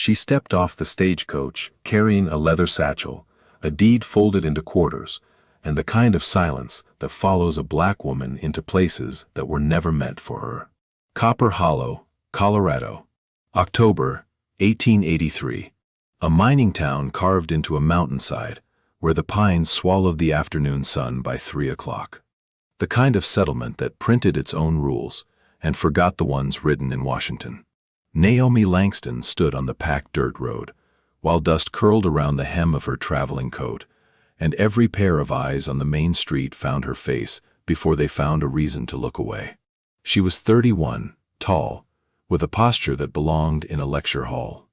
She stepped off the stagecoach, carrying a leather satchel, a deed folded into quarters, and the kind of silence that follows a black woman into places that were never meant for her. Copper Hollow, Colorado. October, 1883. A mining town carved into a mountainside, where the pines swallowed the afternoon sun by 3 o'clock. The kind of settlement that printed its own rules and forgot the ones written in Washington. Naomi Langston stood on the packed dirt road, while dust curled around the hem of her traveling coat, and every pair of eyes on the main street found her face before they found a reason to look away. She was 31, tall, with a posture that belonged in a lecture hall.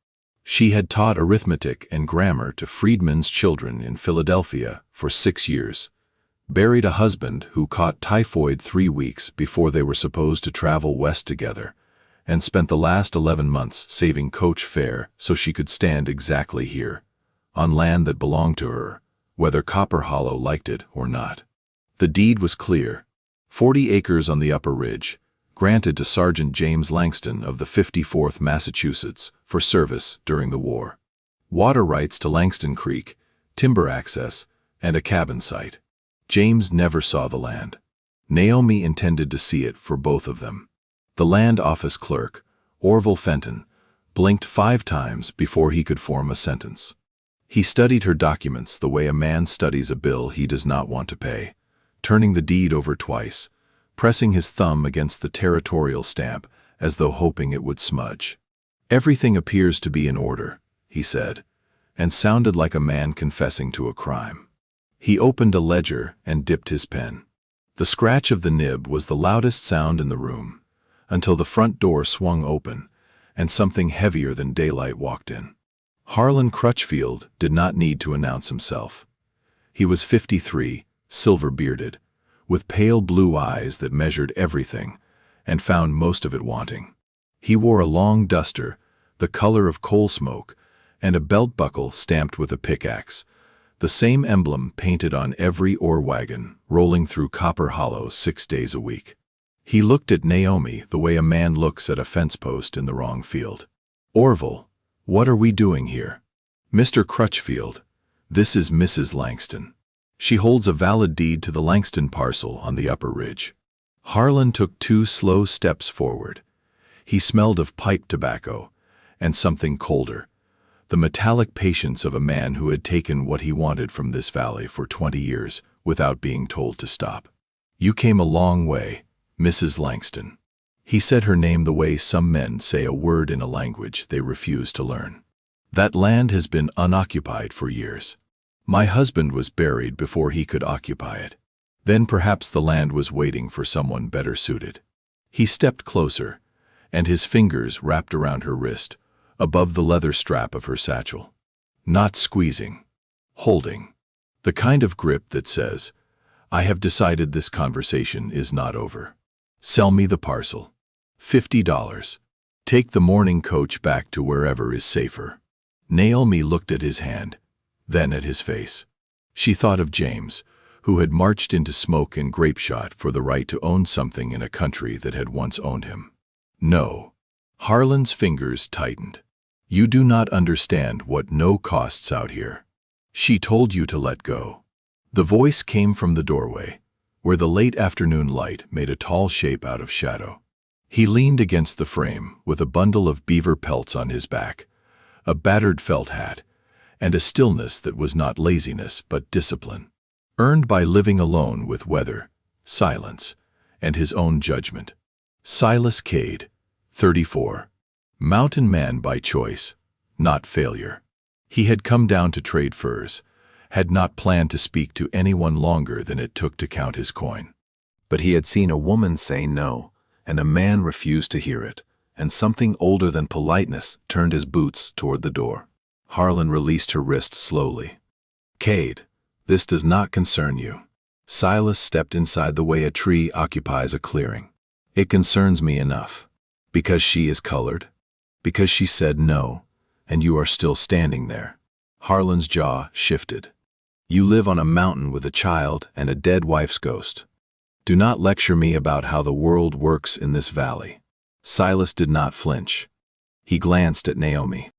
She had taught arithmetic and grammar to freedmen's children in Philadelphia for 6 years, buried a husband who caught typhoid 3 weeks before they were supposed to travel west together, and spent the last 11 months saving coach fare so she could stand exactly here, on land that belonged to her, whether Copper Hollow liked it or not. The deed was clear: 40 acres on the upper ridge, granted to Sergeant James Langston of the 54th Massachusetts for service during the war. Water rights to Langston Creek, timber access, and a cabin site. James never saw the land. Naomi intended to see it for both of them. The land office clerk, Orville Fenton, blinked 5 times before he could form a sentence. He studied her documents the way a man studies a bill he does not want to pay, turning the deed over twice, pressing his thumb against the territorial stamp as though hoping it would smudge. "Everything appears to be in order," he said, and sounded like a man confessing to a crime. He opened a ledger and dipped his pen. The scratch of the nib was the loudest sound in the room, until the front door swung open, and something heavier than daylight walked in. Harlan Crutchfield did not need to announce himself. He was 53, silver-bearded, with pale blue eyes that measured everything, and found most of it wanting. He wore a long duster, the color of coal smoke, and a belt buckle stamped with a pickaxe, the same emblem painted on every ore wagon rolling through Copper Hollow 6 days a week. He looked at Naomi the way a man looks at a fence post in the wrong field. "Orville, what are we doing here?" "Mr. Crutchfield, this is Mrs. Langston. She holds a valid deed to the Langston parcel on the upper ridge." Harlan took 2 slow steps forward. He smelled of pipe tobacco and something colder, the metallic patience of a man who had taken what he wanted from this valley for 20 years without being told to stop. "You came a long way, Mrs. Langston." He said her name the way some men say a word in a language they refuse to learn. "That land has been unoccupied for years. My husband was buried before he could occupy it. Then perhaps the land was waiting for someone better suited." He stepped closer, and his fingers wrapped around her wrist, above the leather strap of her satchel. Not squeezing, holding. The kind of grip that says, "I have decided this conversation is not over. Sell me the parcel. $50. Take the morning coach back to wherever is safer." Naomi looked at his hand, then at his face. She thought of James, who had marched into smoke and grapeshot for the right to own something in a country that had once owned him. "No." Harlan's fingers tightened. "You do not understand what no costs out here. She told you to let go." The voice came from the doorway, where the late afternoon light made a tall shape out of shadow. He leaned against the frame with a bundle of beaver pelts on his back, a battered felt hat, and a stillness that was not laziness but discipline, earned by living alone with weather, silence, and his own judgment. Silas Cade, 34. Mountain man by choice, not failure. He had come down to trade furs, had not planned to speak to anyone longer than it took to count his coin. But he had seen a woman say no, and a man refuse to hear it, and something older than politeness turned his boots toward the door. Harlan released her wrist slowly. "Cade, this does not concern you." Silas stepped inside the way a tree occupies a clearing. "It concerns me enough. Because she is colored? Because she said no, and you are still standing there." Harlan's jaw shifted. "You live on a mountain with a child and a dead wife's ghost. Do not lecture me about how the world works in this valley." Silas did not flinch. He glanced at Naomi.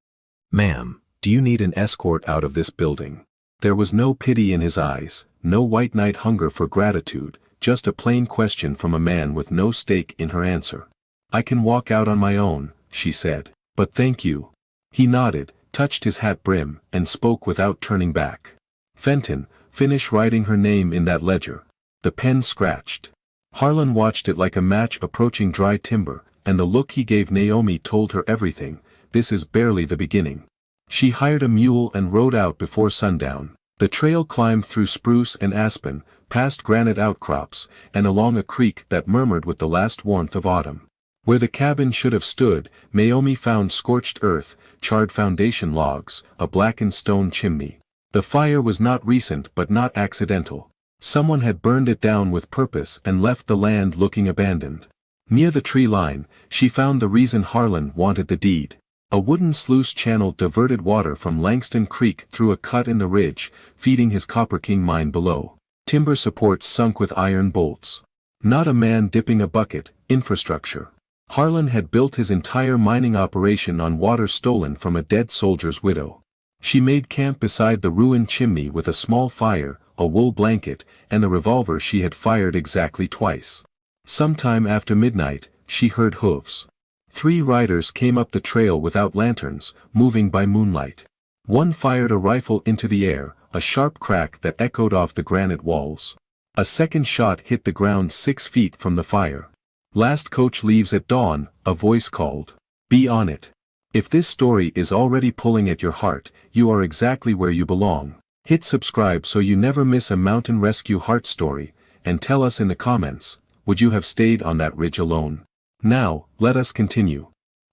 "Ma'am, do you need an escort out of this building?" There was no pity in his eyes, no white knight hunger for gratitude, just a plain question from a man with no stake in her answer. "I can walk out on my own," she said. "But thank you." He nodded, touched his hat brim, and spoke without turning back. "Fenton, finish writing her name in that ledger." The pen scratched. Harlan watched it like a match approaching dry timber, and the look he gave Naomi told her everything. This is barely the beginning. She hired a mule and rode out before sundown. The trail climbed through spruce and aspen, past granite outcrops, and along a creek that murmured with the last warmth of autumn. Where the cabin should have stood, Naomi found scorched earth, charred foundation logs, a blackened stone chimney. The fire was not recent but not accidental. Someone had burned it down with purpose and left the land looking abandoned. Near the tree line, she found the reason Harlan wanted the deed. A wooden sluice channel diverted water from Langston Creek through a cut in the ridge, feeding his Copper King mine below. Timber supports sunk with iron bolts. Not a man dipping a bucket, infrastructure. Harlan had built his entire mining operation on water stolen from a dead soldier's widow. She made camp beside the ruined chimney with a small fire, a wool blanket, and the revolver she had fired exactly twice. Sometime after midnight, she heard hooves. 3 riders came up the trail without lanterns, moving by moonlight. One fired a rifle into the air, a sharp crack that echoed off the granite walls. A second shot hit the ground 6 feet from the fire. "Last coach leaves at dawn," a voice called. "Be on it." If this story is already pulling at your heart, you are exactly where you belong. Hit subscribe so you never miss a mountain rescue heart story, and tell us in the comments, would you have stayed on that ridge alone? Now, let us continue.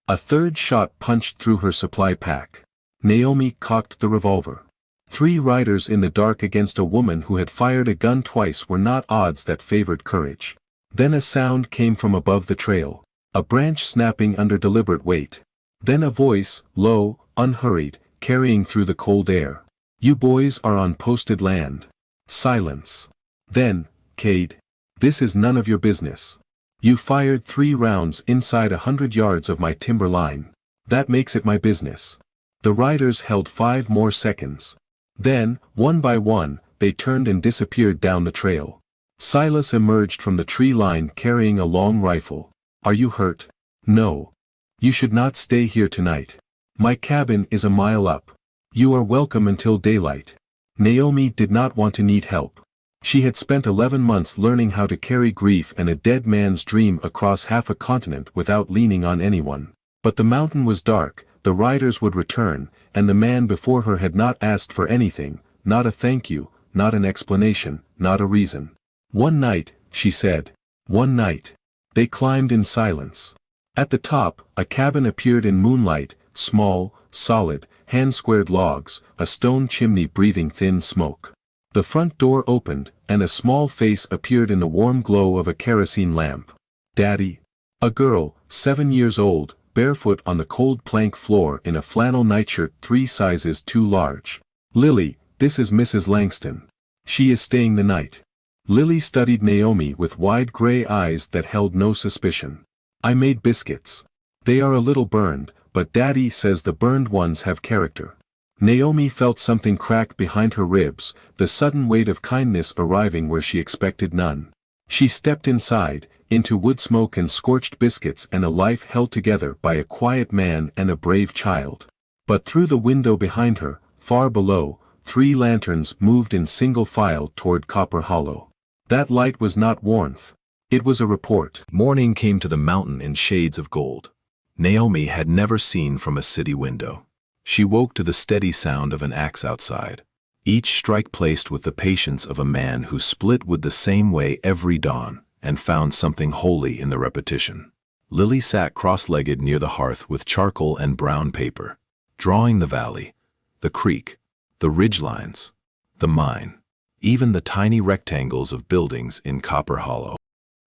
A third shot punched through her supply pack. Naomi cocked the revolver. 3 riders in the dark against a woman who had fired a gun twice were not odds that favored courage. Then a sound came from above the trail. A branch snapping under deliberate weight. Then a voice, low, unhurried, carrying through the cold air. "You boys are on posted land." Silence. Then, "Cade. This is none of your business. You fired 3 rounds inside 100 yards of my timber line. That makes it my business." The riders held 5 more seconds. Then, one by one, they turned and disappeared down the trail. Silas emerged from the tree line carrying a long rifle. "Are you hurt?" "No. You should not stay here tonight. My cabin is a mile up. You are welcome until daylight." Naomi did not want to need help. She had spent 11 months learning how to carry grief and a dead man's dream across half a continent without leaning on anyone. But the mountain was dark, the riders would return, and the man before her had not asked for anything, not a thank you, not an explanation, not a reason. "One night," she said. "One night." They climbed in silence. At the top, a cabin appeared in moonlight, small, solid, hand-squared logs, a stone chimney breathing thin smoke. The front door opened, and a small face appeared in the warm glow of a kerosene lamp. "Daddy." A girl, 7 years old, barefoot on the cold plank floor in a flannel nightshirt 3 sizes too large. "Lily, this is Mrs. Langston. She is staying the night." Lily studied Naomi with wide gray eyes that held no suspicion. "I made biscuits. They are a little burned, but Daddy says the burned ones have character." Naomi felt something crack behind her ribs, the sudden weight of kindness arriving where she expected none. She stepped inside, into wood smoke and scorched biscuits and a life held together by a quiet man and a brave child. But through the window behind her, far below, 3 lanterns moved in single file toward Copper Hollow. That light was not warmth. It was a report. Morning came to the mountain in shades of gold. Naomi had never seen from a city window. She woke to the steady sound of an axe outside, each strike placed with the patience of a man who split wood the same way every dawn, and found something holy in the repetition. Lily sat cross-legged near the hearth with charcoal and brown paper, drawing the valley, the creek, the ridgelines, the mine, even the tiny rectangles of buildings in Copper Hollow.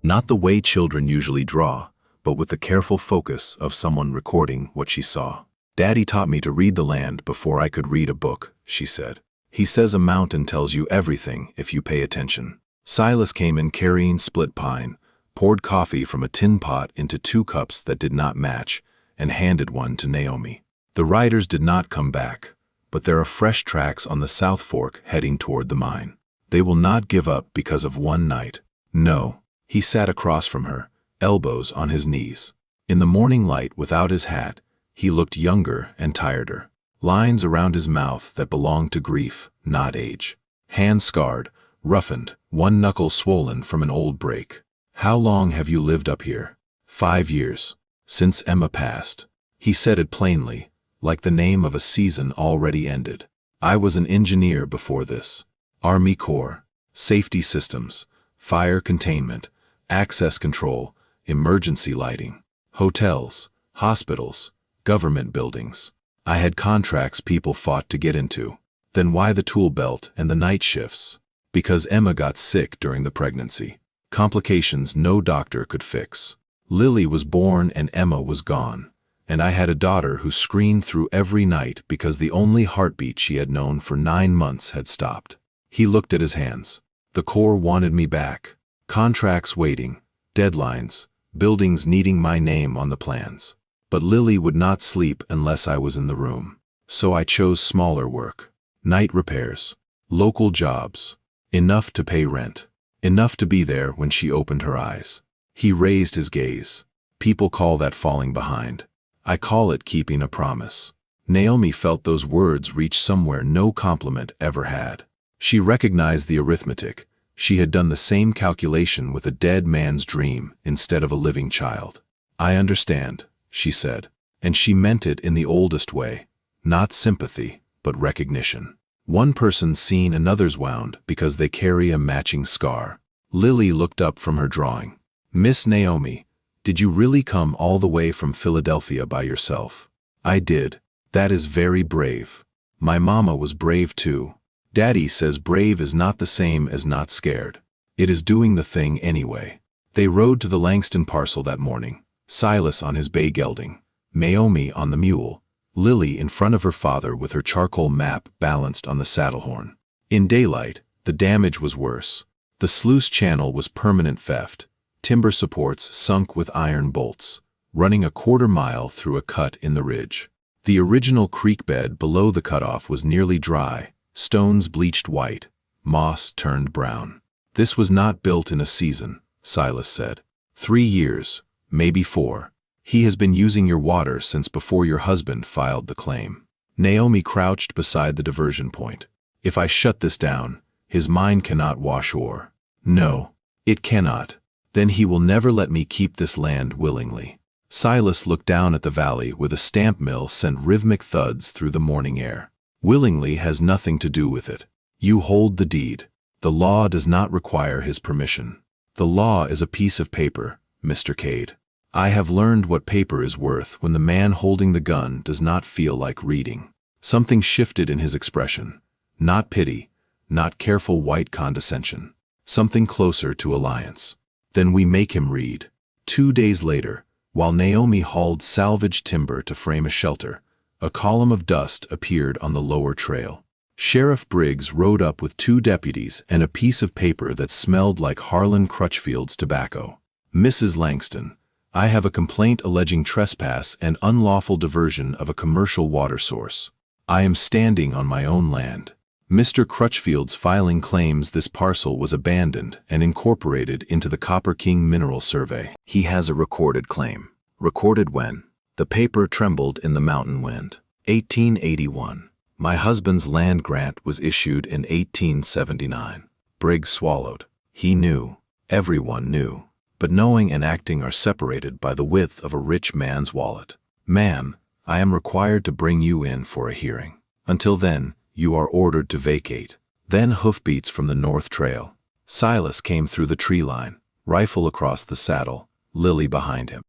Not the way children usually draw, but with the careful focus of someone recording what she saw. "Daddy taught me to read the land before I could read a book," she said. "He says a mountain tells you everything if you pay attention." Silas came in carrying split pine, poured coffee from a tin pot into 2 cups that did not match, and handed one to Naomi. The riders did not come back, but there are fresh tracks on the South Fork heading toward the mine. They will not give up because of one night. No. He sat across from her, elbows on his knees. In the morning light without his hat, he looked younger and tireder. Lines around his mouth that belonged to grief, not age. Hands scarred, roughened, one knuckle swollen from an old break. How long have you lived up here? 5 years. Since Emma passed. He said it plainly, like the name of a season already ended. I was an engineer before this. Army Corps, safety systems, fire containment, access control, emergency lighting, hotels, hospitals, government buildings. I had contracts people fought to get into. Then why the tool belt and the night shifts? Because Emma got sick during the pregnancy. Complications no doctor could fix. Lily was born and Emma was gone. And I had a daughter who screamed through every night because the only heartbeat she had known for 9 months had stopped. He looked at his hands. The Corps wanted me back. Contracts waiting, deadlines, buildings needing my name on the plans. But Lily would not sleep unless I was in the room. So I chose smaller work. Night repairs. Local jobs. Enough to pay rent. Enough to be there when she opened her eyes. He raised his gaze. People call that falling behind. I call it keeping a promise. Naomi felt those words reach somewhere no compliment ever had. She recognized the arithmetic. She had done the same calculation with a dead man's dream instead of a living child. I understand, she said, and she meant it in the oldest way. Not sympathy, but recognition. One person's seen another's wound because they carry a matching scar. Lily looked up from her drawing. Miss Naomi, did you really come all the way from Philadelphia by yourself? I did. That is very brave. My mama was brave too. Daddy says brave is not the same as not scared. It is doing the thing anyway. They rode to the Langston parcel that morning, Silas on his bay gelding, Naomi on the mule, Lily in front of her father with her charcoal map balanced on the saddle horn. In daylight, the damage was worse. The sluice channel was permanent theft. Timber supports sunk with iron bolts, running a quarter mile through a cut in the ridge. The original creek bed below the cutoff was nearly dry, stones bleached white, moss turned brown. This was not built in a season, Silas said. 3 years, maybe 4. He has been using your water since before your husband filed the claim. Naomi crouched beside the diversion point. If I shut this down, his mind cannot wash o'er. No, it cannot. Then he will never let me keep this land willingly. Silas looked down at the valley where the stamp mill sent rhythmic thuds through the morning air. Willingly has nothing to do with it. You hold the deed. The law does not require his permission. The law is a piece of paper, Mr. Cade. I have learned what paper is worth when the man holding the gun does not feel like reading. Something shifted in his expression. Not pity, not careful white condescension. Something closer to alliance. Then we make him read. 2 days later, while Naomi hauled salvaged timber to frame a shelter, a column of dust appeared on the lower trail. Sheriff Briggs rode up with 2 deputies and a piece of paper that smelled like Harlan Crutchfield's tobacco. Mrs. Langston, I have a complaint alleging trespass and unlawful diversion of a commercial water source. I am standing on my own land. Mr. Crutchfield's filing claims this parcel was abandoned and incorporated into the Copper King Mineral Survey. He has a recorded claim. Recorded when? The paper trembled in the mountain wind. 1881. My husband's land grant was issued in 1879. Briggs swallowed. He knew. Everyone knew. But knowing and acting are separated by the width of a rich man's wallet. Ma'am, I am required to bring you in for a hearing. Until then, you are ordered to vacate. Then hoofbeats from the north trail. Silas came through the tree line, rifle across the saddle, Lily behind him.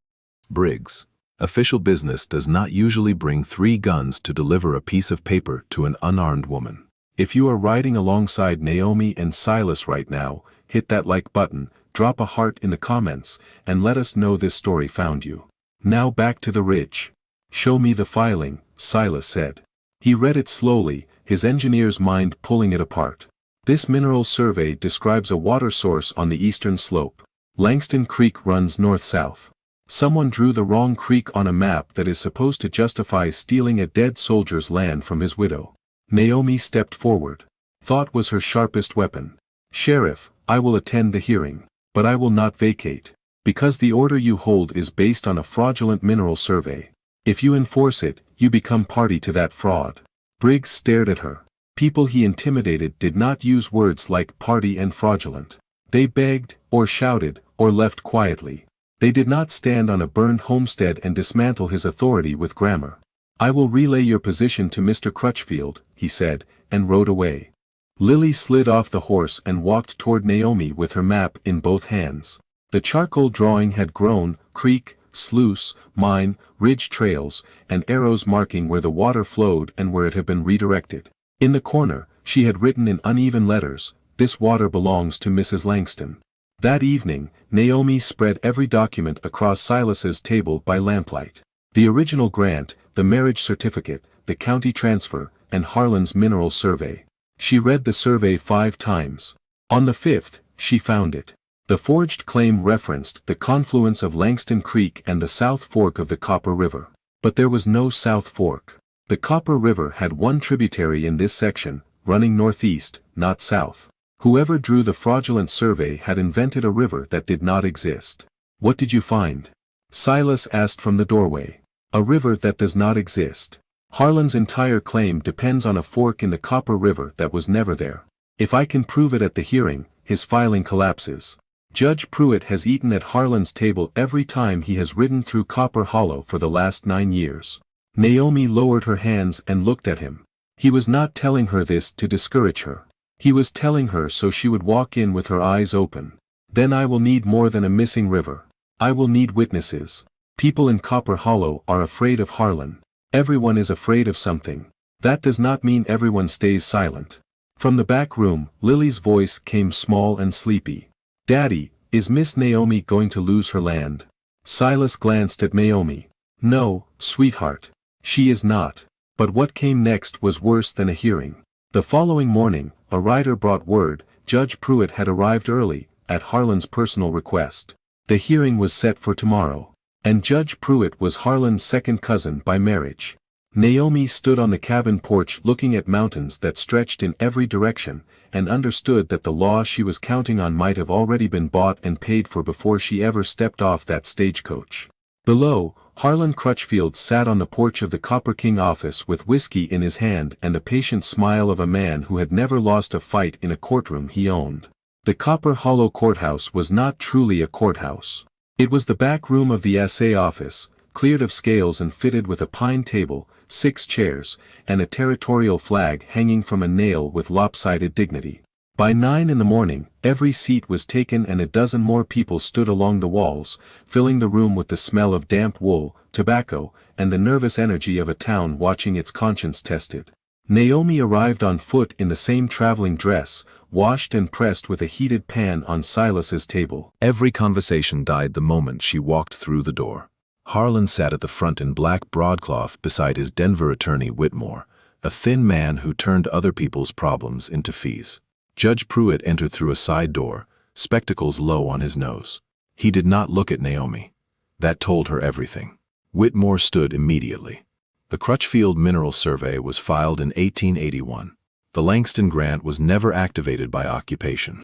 Briggs. Official business does not usually bring 3 guns to deliver a piece of paper to an unarmed woman. If you are riding alongside Naomi and Silas right now, hit that like button, drop a heart in the comments, and let us know this story found you. Now back to the ridge. Show me the filing, Silas said. He read it slowly, his engineer's mind pulling it apart. This mineral survey describes a water source on the eastern slope. Langston Creek runs north-south. Someone drew the wrong creek on a map that is supposed to justify stealing a dead soldier's land from his widow. Naomi stepped forward. Thought was her sharpest weapon. Sheriff, I will attend the hearing. But I will not vacate. Because the order you hold is based on a fraudulent mineral survey. If you enforce it, you become party to that fraud. Briggs stared at her. People he intimidated did not use words like party and fraudulent. They begged, or shouted, or left quietly. They did not stand on a burned homestead and dismantle his authority with grammar. I will relay your position to Mr. Crutchfield, he said, and rode away. Lily slid off the horse and walked toward Naomi with her map in both hands. The charcoal drawing had grown, creek, sluice, mine, ridge trails, and arrows marking where the water flowed and where it had been redirected. In the corner, she had written in uneven letters, "This water belongs to Mrs. Langston." That evening, Naomi spread every document across Silas's table by lamplight. The original grant, the marriage certificate, the county transfer, and Harlan's mineral survey. She read the survey 5 times. On the 5th, she found it. The forged claim referenced the confluence of Langston Creek and the South Fork of the Copper River. But there was no South Fork. The Copper River had one tributary in this section, running northeast, not south. Whoever drew the fraudulent survey had invented a river that did not exist. What did you find? Silas asked from the doorway. A river that does not exist. Harlan's entire claim depends on a fork in the Copper River that was never there. If I can prove it at the hearing, his filing collapses. Judge Pruitt has eaten at Harlan's table every time he has ridden through Copper Hollow for the last 9 years. Naomi lowered her hands and looked at him. He was not telling her this to discourage her. He was telling her so she would walk in with her eyes open. Then I will need more than a missing river. I will need witnesses. People in Copper Hollow are afraid of Harlan. Everyone is afraid of something. That does not mean everyone stays silent. From the back room, Lily's voice came small and sleepy. Daddy, is Miss Naomi going to lose her land? Silas glanced at Naomi. No, sweetheart. She is not. But what came next was worse than a hearing. The following morning, a rider brought word, Judge Pruitt had arrived early, at Harlan's personal request. The hearing was set for tomorrow. And Judge Pruitt was Harlan's second cousin by marriage. Naomi stood on the cabin porch looking at mountains that stretched in every direction, and understood that the law she was counting on might have already been bought and paid for before she ever stepped off that stagecoach. Below, Harlan Crutchfield sat on the porch of the Copper King office with whiskey in his hand and the patient smile of a man who had never lost a fight in a courtroom he owned. The Copper Hollow courthouse was not truly a courthouse. It was the back room of the assay office, cleared of scales and fitted with a pine table, 6 chairs, and a territorial flag hanging from a nail with lopsided dignity. By 9 in the morning, every seat was taken and a dozen more people stood along the walls, filling the room with the smell of damp wool, tobacco, and the nervous energy of a town watching its conscience tested. Naomi arrived on foot in the same traveling dress, washed and pressed with a heated pan on Silas's table. Every conversation died the moment she walked through the door. Harlan sat at the front in black broadcloth beside his Denver attorney Whitmore, a thin man who turned other people's problems into fees. Judge Pruitt entered through a side door, spectacles low on his nose. He did not look at Naomi. That told her everything. Whitmore stood immediately. The Crutchfield Mineral Survey was filed in 1881. The Langston Grant was never activated by occupation.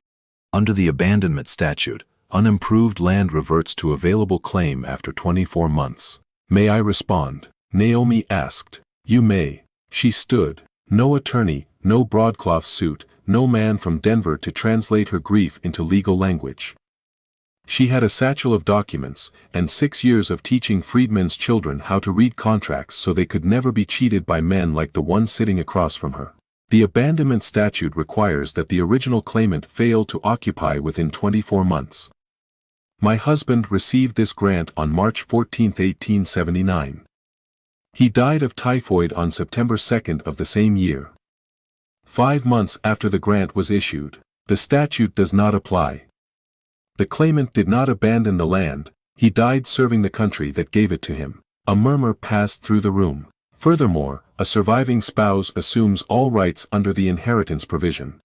Under the abandonment statute, unimproved land reverts to available claim after 24 months. May I respond? Naomi asked. You may. She stood. No attorney, no broadcloth suit, no man from Denver to translate her grief into legal language. She had a satchel of documents, and 6 years of teaching freedmen's children how to read contracts so they could never be cheated by men like the one sitting across from her. The abandonment statute requires that the original claimant fail to occupy within 24 months. My husband received this grant on March 14, 1879. He died of typhoid on September 2 of the same year. 5 months after the grant was issued, the statute does not apply. The claimant did not abandon the land, he died serving the country that gave it to him. A murmur passed through the room. Furthermore, a surviving spouse assumes all rights under the inheritance provision.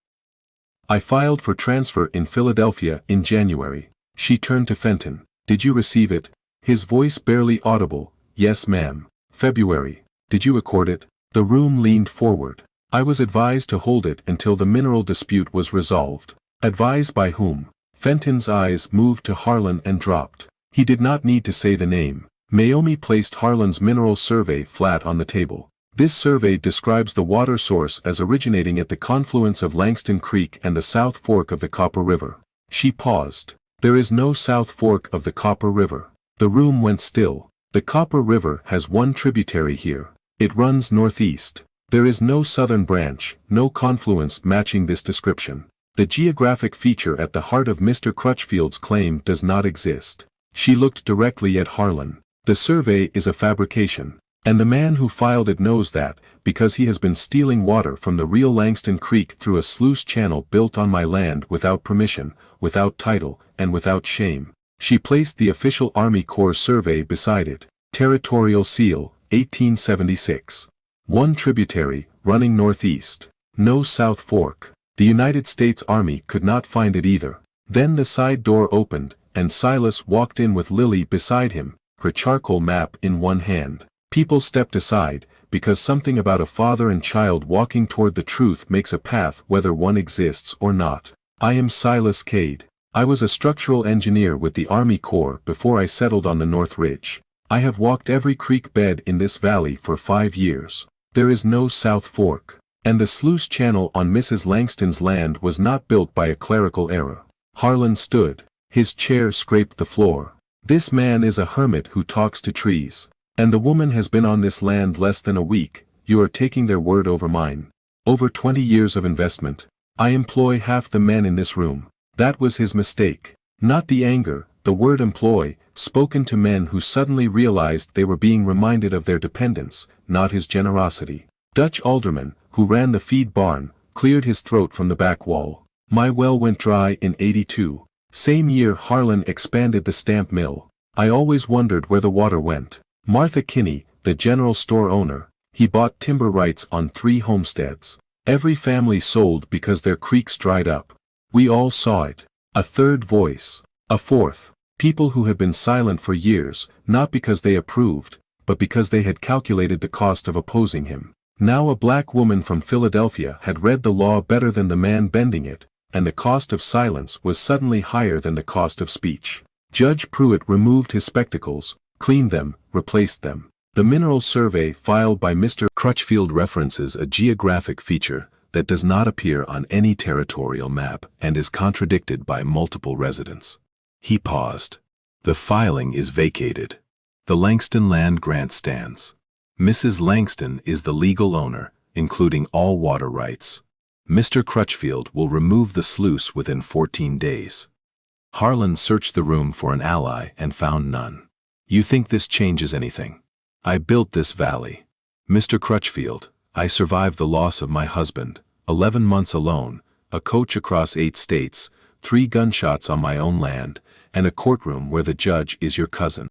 I filed for transfer in Philadelphia in January. She turned to Fenton. Did you receive it? His voice barely audible. Yes, ma'am. February. Did you accord it? The room leaned forward. I was advised to hold it until the mineral dispute was resolved. Advised by whom? Fenton's eyes moved to Harlan and dropped. He did not need to say the name. Naomi placed Harlan's mineral survey flat on the table. This survey describes the water source as originating at the confluence of Langston Creek and the South Fork of the Copper River. She paused. There is no South Fork of the Copper River. The room went still. The Copper River has one tributary here. It runs northeast. There is no southern branch, no confluence matching this description. The geographic feature at the heart of Mr. Crutchfield's claim does not exist. She looked directly at Harlan. The survey is a fabrication. And the man who filed it knows that, because he has been stealing water from the real Langston Creek through a sluice channel built on my land without permission, without title, and without shame. She placed the official Army Corps survey beside it. Territorial Seal, 1876. One tributary, running northeast. No South Fork. The United States Army could not find it either. Then the side door opened, and Silas walked in with Lily beside him, her charcoal map in one hand. People stepped aside, because something about a father and child walking toward the truth makes a path whether one exists or not. I am Silas Cade. I was a structural engineer with the Army Corps before I settled on the North Ridge. I have walked every creek bed in this valley for 5 years. There is no South Fork. And the sluice channel on Mrs. Langston's land was not built by a clerical error. Harlan stood. His chair scraped the floor. This man is a hermit who talks to trees. And the woman has been on this land less than a week. You are taking their word over mine. Over 20 years of investment. I employ half the men in this room. That was his mistake. Not the anger, the word employ, spoken to men who suddenly realized they were being reminded of their dependence, not his generosity. Dutch alderman, who ran the feed barn, cleared his throat from the back wall. My well went dry in '82. Same year Harlan expanded the stamp mill. I always wondered where the water went. Martha Kinney, the general store owner, he bought timber rights on 3 homesteads. Every family sold because their creeks dried up. We all saw it. A third voice. A fourth. People who had been silent for years, not because they approved, but because they had calculated the cost of opposing him. Now a black woman from Philadelphia had read the law better than the man bending it, and the cost of silence was suddenly higher than the cost of speech. Judge Pruitt removed his spectacles, cleaned them, replaced them. The mineral survey filed by Mr. Crutchfield references a geographic feature that does not appear on any territorial map and is contradicted by multiple residents. He paused. The filing is vacated. The Langston land grant stands. Mrs. Langston is the legal owner, including all water rights. Mr. Crutchfield will remove the sluice within 14 days. Harlan searched the room for an ally and found none. You think this changes anything? I built this valley. Mr. Crutchfield, I survived the loss of my husband, 11 months alone, a coach across 8 states, 3 gunshots on my own land, and a courtroom where the judge is your cousin.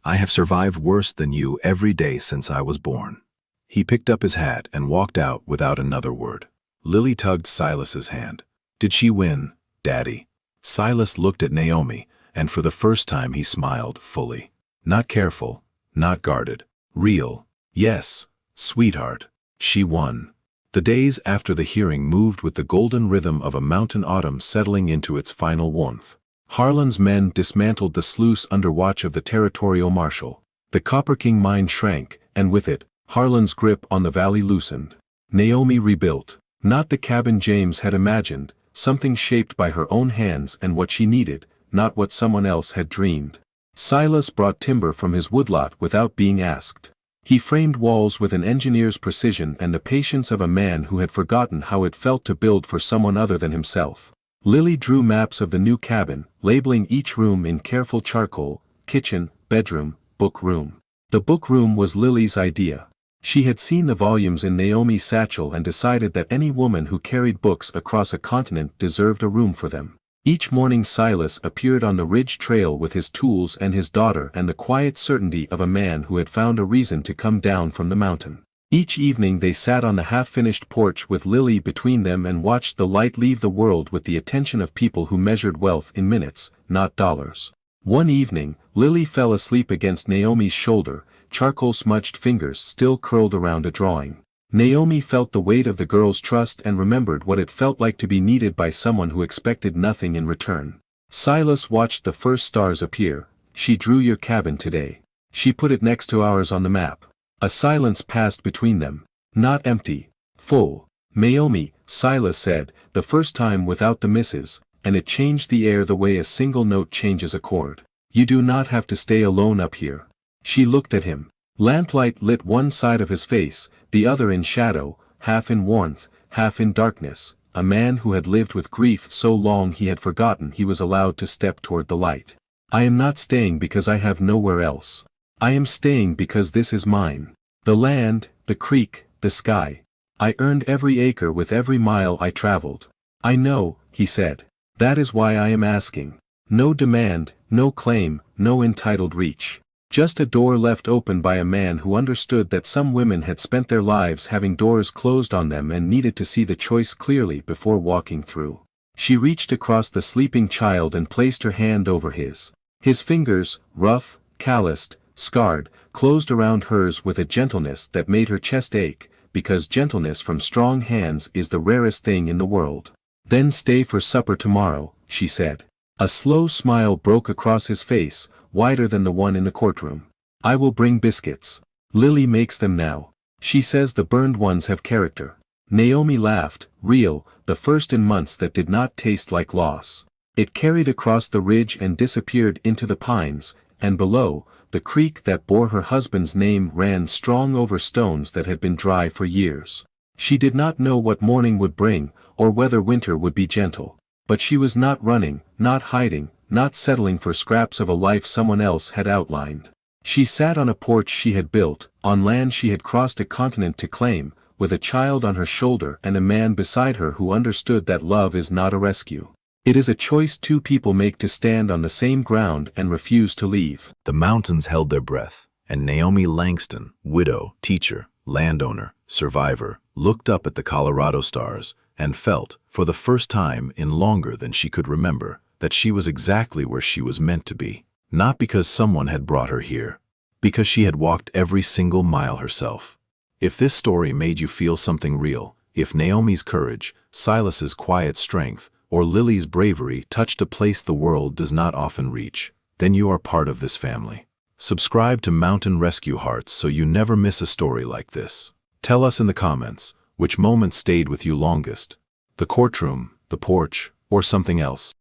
I have survived worse than you every day since I was born. He picked up his hat and walked out without another word. Lily tugged Silas's hand. Did she win, Daddy? Silas looked at Naomi, and for the first time he smiled fully. Not careful, not guarded. Real. Yes, sweetheart. She won. The days after the hearing moved with the golden rhythm of a mountain autumn settling into its final warmth. Harlan's men dismantled the sluice under watch of the territorial marshal. The Copper King mine shrank, and with it, Harlan's grip on the valley loosened. Naomi rebuilt. Not the cabin James had imagined, something shaped by her own hands and what she needed, not what someone else had dreamed. Silas brought timber from his woodlot without being asked. He framed walls with an engineer's precision and the patience of a man who had forgotten how it felt to build for someone other than himself. Lily drew maps of the new cabin, labeling each room in careful charcoal: kitchen, bedroom, book room. The book room was Lily's idea. She had seen the volumes in Naomi's satchel and decided that any woman who carried books across a continent deserved a room for them. Each morning Silas appeared on the ridge trail with his tools and his daughter and the quiet certainty of a man who had found a reason to come down from the mountain. Each evening they sat on the half-finished porch with Lily between them and watched the light leave the world with the attention of people who measured wealth in minutes, not dollars. One evening, Lily fell asleep against Naomi's shoulder, charcoal-smudged fingers still curled around a drawing. Naomi felt the weight of the girl's trust and remembered what it felt like to be needed by someone who expected nothing in return. Silas watched the first stars appear. She drew your cabin today. She put it next to ours on the map. A silence passed between them. Not empty. Full. Naomi, Silas said, the first time without the misses, and it changed the air the way a single note changes a chord. You do not have to stay alone up here. She looked at him. Lamplight lit one side of his face, the other in shadow, half in warmth, half in darkness, a man who had lived with grief so long he had forgotten he was allowed to step toward the light. I am not staying because I have nowhere else. I am staying because this is mine. The land, the creek, the sky. I earned every acre with every mile I traveled. I know, he said. That is why I am asking. No demand, no claim, no entitled reach. Just a door left open by a man who understood that some women had spent their lives having doors closed on them and needed to see the choice clearly before walking through. She reached across the sleeping child and placed her hand over his. His fingers, rough, calloused, scarred, closed around hers with a gentleness that made her chest ache, because gentleness from strong hands is the rarest thing in the world. Then stay for supper tomorrow, she said. A slow smile broke across his face, wider than the one in the courtroom. I will bring biscuits. Lily makes them now. She says the burned ones have character. Naomi laughed, real, the first in months that did not taste like loss. It carried across the ridge and disappeared into the pines, and below, the creek that bore her husband's name ran strong over stones that had been dry for years. She did not know what morning would bring, or whether winter would be gentle. But she was not running, not hiding, not settling for scraps of a life someone else had outlined. She sat on a porch she had built, on land she had crossed a continent to claim, with a child on her shoulder and a man beside her who understood that love is not a rescue. It is a choice two people make to stand on the same ground and refuse to leave. The mountains held their breath, and Naomi Langston, widow, teacher, landowner, survivor, looked up at the Colorado stars and felt, for the first time in longer than she could remember, that she was exactly where she was meant to be. Not because someone had brought her here, because she had walked every single mile herself. If this story made you feel something real, if Naomi's courage, Silas's quiet strength, or Lily's bravery touched a place the world does not often reach, then you are part of this family. Subscribe to Mountain Rescue Hearts so you never miss a story like this. Tell us in the comments, which moment stayed with you longest? The courtroom, the porch, or something else?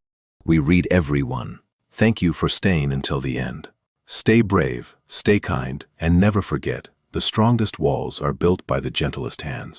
We read every one. Thank you for staying until the end. Stay brave, stay kind, and never forget, the strongest walls are built by the gentlest hands.